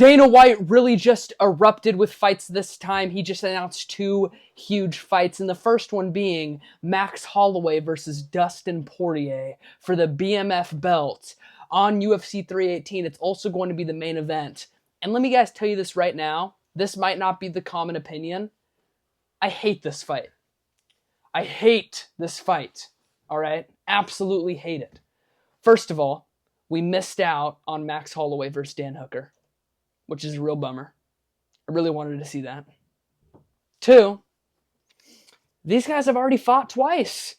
Dana White really just erupted with fights this time. He just announced 2 huge fights, and the first one being Max Holloway versus Dustin Poirier for the BMF belt on UFC 318. It's also going to be the main event. And let me guys tell you this right now. This might not be the common opinion. I hate this fight. I hate this fight. All right? Absolutely hate it. First of all, we missed out on Max Holloway versus Dan Hooker, which is a real bummer. I really wanted to see that. 2, these guys have already fought twice.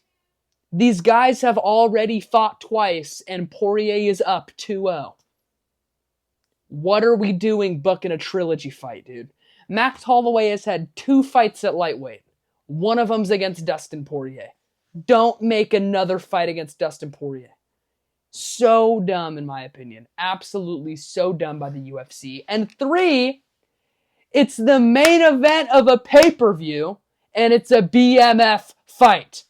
These guys have already fought twice, and Poirier is up 2-0. What are we doing booking a trilogy fight, dude? Max Holloway has had 2 fights at lightweight. One of them's against Dustin Poirier. Don't make another fight against Dustin Poirier. So dumb, in my opinion. Absolutely so dumb by the UFC. And 3, it's the main event of a pay-per-view, and it's a BMF fight.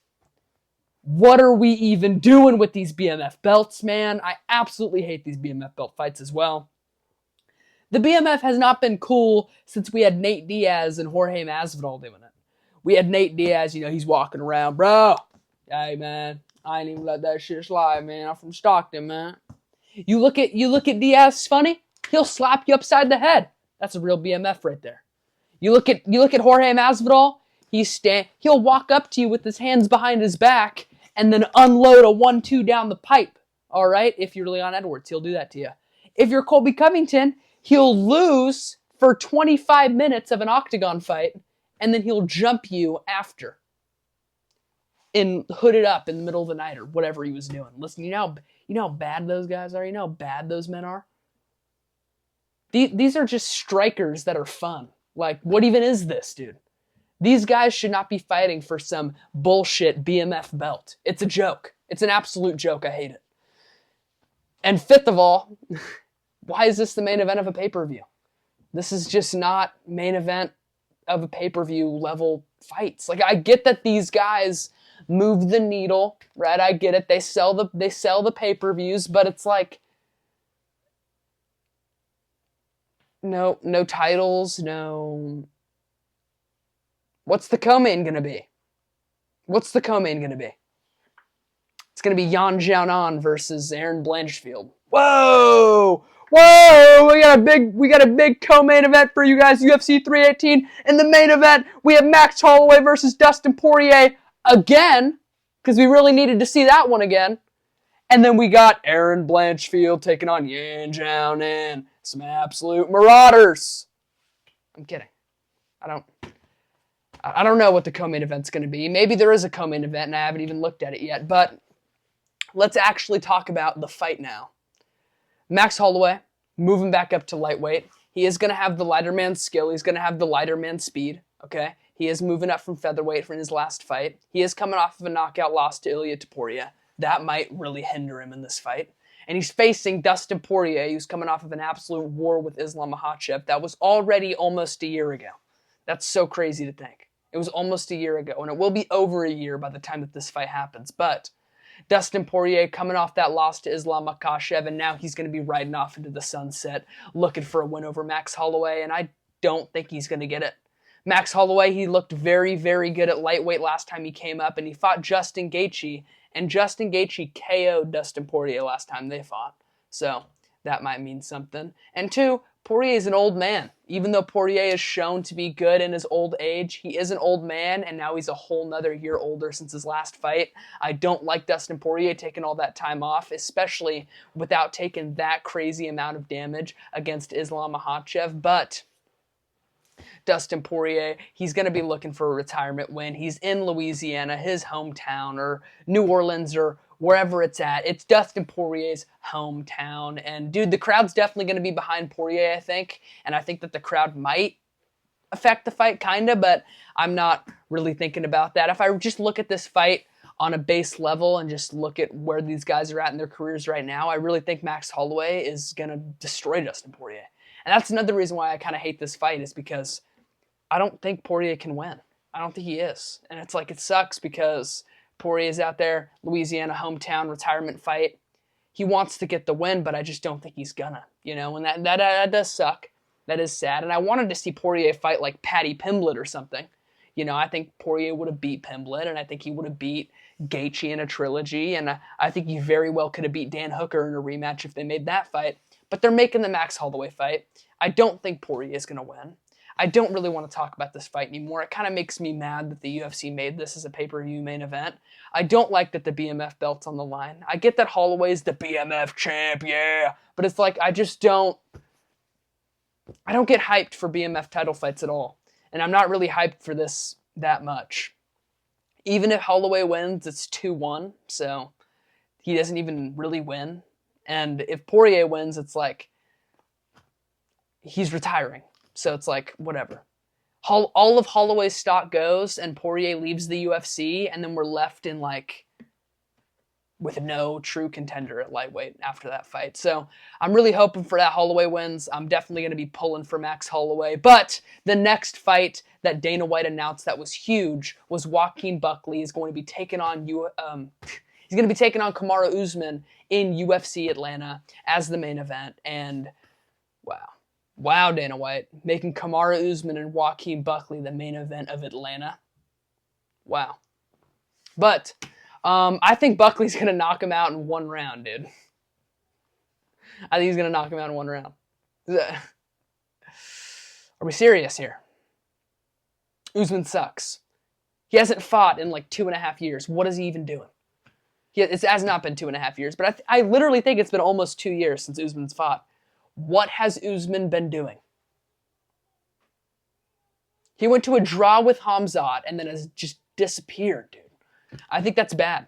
What are we even doing with these BMF belts, man? I absolutely hate these BMF belt fights as well. The BMF has not been cool since we had Nate Diaz and Jorge Masvidal doing it. We had Nate Diaz, he's walking around, bro. Hey, man. I ain't even let that shit slide, man. I'm from Stockton, man. You look at Diaz, funny. He'll slap you upside the head. That's a real BMF right there. You look at Jorge Masvidal. He'll walk up to you with his hands behind his back and then unload a 1-2 down the pipe. All right, if you're Leon Edwards, he'll do that to you. If you're Colby Covington, he'll lose for 25 minutes of an octagon fight, and then he'll jump you after. Hooded up in the middle of the night or whatever he was doing. Listen, you know how bad those guys are? You know how bad those men are? These are just strikers that are fun. Like, what even is this, dude? These guys should not be fighting for some bullshit BMF belt. It's a joke. It's an absolute joke. I hate it. And 5th of all, why is this the main event of a pay-per-view? This is just not main event of a pay-per-view level fights. Like, I get that these guys move the needle, right? I get it. They sell the pay-per-views, but it's like no titles, no. What's the co-main gonna be? It's gonna be Yan Xiaonan versus Aaron Blanchfield. Whoa! We got a big co-main event for you guys, UFC 318. In the main event, we have Max Holloway versus Dustin Poirier again, because we really needed to see that one again. And then we got Aaron Blanchfield taking on Yan Xiaonan. Some absolute marauders. I'm kidding. I don't know what the co-main event's going to be. Maybe there is a co-main event and I haven't even looked at it yet. But let's actually talk about the fight now. Max Holloway, moving back up to lightweight. He is going to have the lighter man skill. He's going to have the lighter man speed. Okay? He is moving up from featherweight from his last fight. He is coming off of a knockout loss to Ilia Topuria. That might really hinder him in this fight. And he's facing Dustin Poirier, who's coming off of an absolute war with Islam Makhachev. That was already almost a year ago. That's so crazy to think. It was almost a year ago, and it will be over a year by the time that this fight happens. But Dustin Poirier coming off that loss to Islam Makhachev, and now he's going to be riding off into the sunset, looking for a win over Max Holloway, and I don't think he's going to get it. Max Holloway, he looked very, very good at lightweight last time he came up, and he fought Justin Gaethje, and Justin Gaethje KO'd Dustin Poirier last time they fought. So that might mean something. And 2, Poirier is an old man. Even though Poirier is shown to be good in his old age, he is an old man, and now he's a whole nother year older since his last fight. I don't like Dustin Poirier taking all that time off, especially without taking that crazy amount of damage against Islam Makhachev, but Dustin Poirier, he's going to be looking for a retirement win. He's in Louisiana, his hometown, or New Orleans, or wherever it's at. It's Dustin Poirier's hometown. And, dude, the crowd's definitely going to be behind Poirier, I think. And I think that the crowd might affect the fight, kind of, but I'm not really thinking about that. If I just look at this fight on a base level and just look at where these guys are at in their careers right now, I really think Max Holloway is going to destroy Dustin Poirier. And that's another reason why I kind of hate this fight, is because I don't think Poirier can win. I don't think he is. And it's like, it sucks because Poirier's out there, Louisiana, hometown, retirement fight. He wants to get the win, but I just don't think he's gonna, and that does suck. That is sad. And I wanted to see Poirier fight like Paddy Pimblett or something. You know, I think Poirier would have beat Pimblett, and I think he would have beat Gaethje in a trilogy, and I think he very well could have beat Dan Hooker in a rematch if they made that fight. But they're making the Max Holloway fight. I don't think Poirier is going to win. I don't really want to talk about this fight anymore. It kind of makes me mad that the UFC made this as a pay-per-view main event. I don't like that the BMF belt's on the line. I get that Holloway's the BMF champ, yeah, but it's like I don't get hyped for BMF title fights at all. And I'm not really hyped for this that much. Even if Holloway wins, it's 2-1, so he doesn't even really win. And if Poirier wins, it's like he's retiring. So it's like, whatever. All of Holloway's stock goes, and Poirier leaves the UFC, and then we're left in like with no true contender at lightweight after that fight. So I'm really hoping for that Holloway wins. I'm definitely going to be pulling for Max Holloway. But the next fight that Dana White announced that was huge was Joaquin Buckley is going to be taking on he's going to be taking on Kamaru Usman in UFC Atlanta as the main event. And wow, Dana White making Kamaru Usman and Joaquin Buckley the main event of Atlanta. Wow. But I think Buckley's going to knock him out in one round, dude. I think he's going to knock him out in one round. Are we serious here? Usman sucks. He hasn't fought in like 2.5 years. What is he even doing? It has not been 2.5 years, but I literally think it's been almost 2 years since Usman's fought. What has Usman been doing? He went to a draw with Hamzat and then has just disappeared, dude. I think that's bad.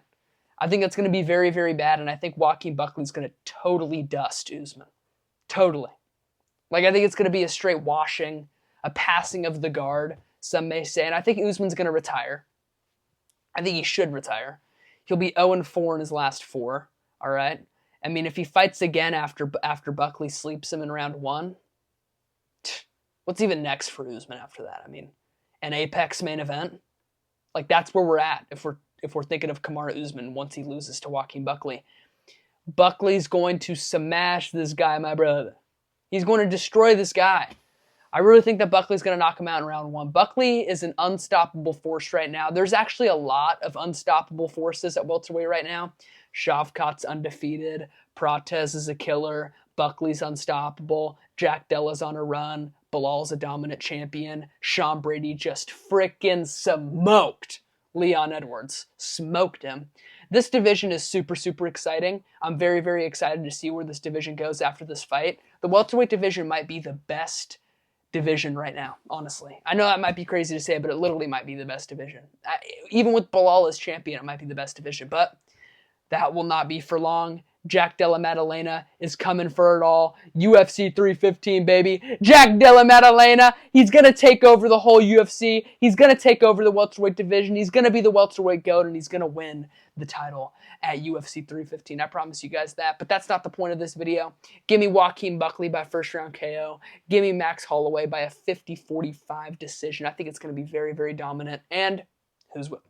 I think that's going to be very, very bad, and I think Joaquin Buckley's going to totally dust Usman. Totally. Like, I think it's going to be a straight washing, a passing of the guard, some may say, and I think Usman's going to retire. I think he should retire. He'll be 0-4 in his last 4, all right? I mean, if he fights again after Buckley sleeps him in round 1, what's even next for Usman after that? I mean, an Apex main event? Like, that's where we're at if we're thinking of Kamaru Usman once he loses to Joaquin Buckley. Buckley's going to smash this guy, my brother. He's going to destroy this guy. I really think that Buckley's going to knock him out in round 1. Buckley is an unstoppable force right now. There's actually a lot of unstoppable forces at welterweight right now. Shavkat's undefeated. Prates is a killer. Buckley's unstoppable. Jack Della's on a run. Bilal's a dominant champion. Sean Brady just frickin' smoked Leon Edwards. Smoked him. This division is super, super exciting. I'm very, very excited to see where this division goes after this fight. The welterweight division might be the best division right now, honestly. I know that might be crazy to say, but it literally might be the best division. Even with Bilal as champion, it might be the best division, but that will not be for long. Jack Della Maddalena is coming for it all. UFC 315, baby. Jack Della Maddalena, he's going to take over the whole UFC. He's going to take over the welterweight division. He's going to be the welterweight GOAT, and he's going to win the title at UFC 315. I promise you guys that, but that's not the point of this video. Give me Joaquin Buckley by first round KO. Give me Max Holloway by a 50-45 decision. I think it's going to be very, very dominant. And who's with?